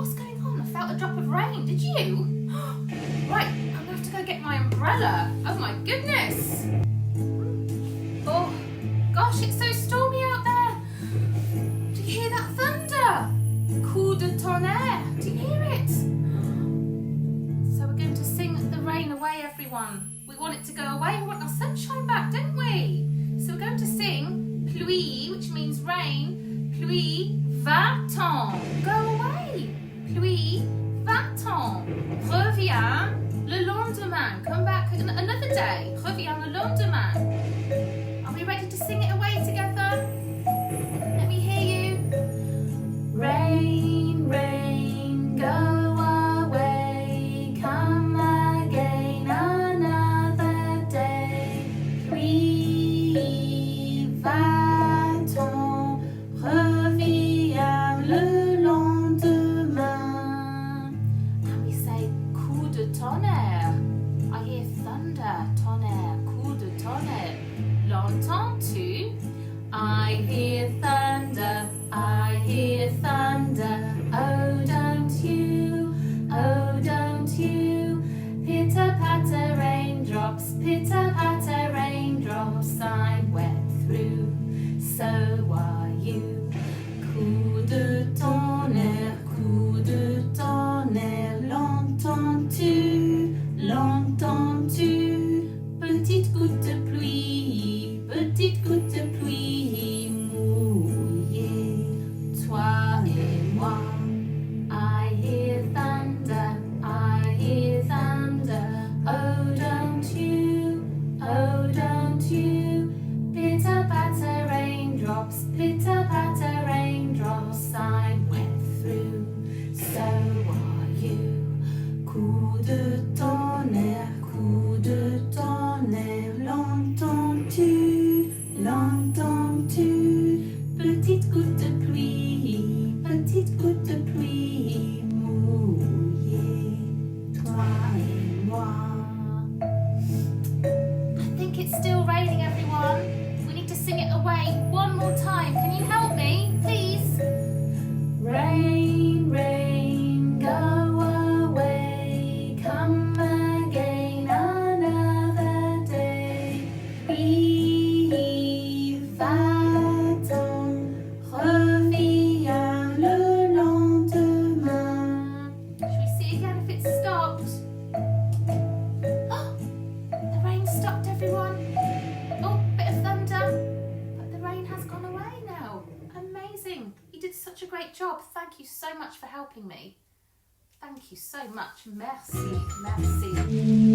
What's going on? I felt a drop of rain. Did you? Right, I'm going to have to go get my umbrella. Oh my goodness. Oh, gosh, it's so stormy out there. Do you hear that thunder? Coup de tonnerre. Do you hear it? So we're going to sing the rain away, everyone. We want it to go away. We want our sunshine back, don't we? So we're going to sing pluie, which means rain. Pluie, va-t'en. Go away. Pluie, va-t'en. Reviens le lendemain. Come back another day. Reviens le lendemain. Are we ready to sing it away together? Let me hear you. Rain, rain, go away. Come again another day. Pluie, va-t'en. Reviens le lendemain. And we say coup de tonnerre. I hear thunder, tonnerre, coup de tonnerre. L'entends-tu? I hear thunder, I hear thunder. Oh, don't you, oh, don't you. Pitter-patter raindrops, pitter-patter raindrops. I'm wet through, so are you. Coup de tonnerre, l'entends-tu, l'entends-tu? Petite goutte de pluie, petite goutte de pluie mouillée, toi et moi. I hear thunder, I hear thunder. Oh, don't you, oh, don't you. Pitter-patter raindrops, pitter-patter raindrops. I'm wet through, so are you. Coup de tonnerre, l'entends-tu, l'entends-tu? Petite goutte de pluie mouillée, toi et moi. I think it's still raining, everyone. We need to sing it away one more time. Can you help me, please? Rain, rain, go away. Come again another day. Pluie, va-t'en. Reviens le lendemain. Should we see again if it stopped? Oh, the rain stopped, everyone. Oh, bit of thunder. But the rain has gone away now. Amazing. You did such a great job. Thank you so much for helping me. Thank you so much. Merci, merci.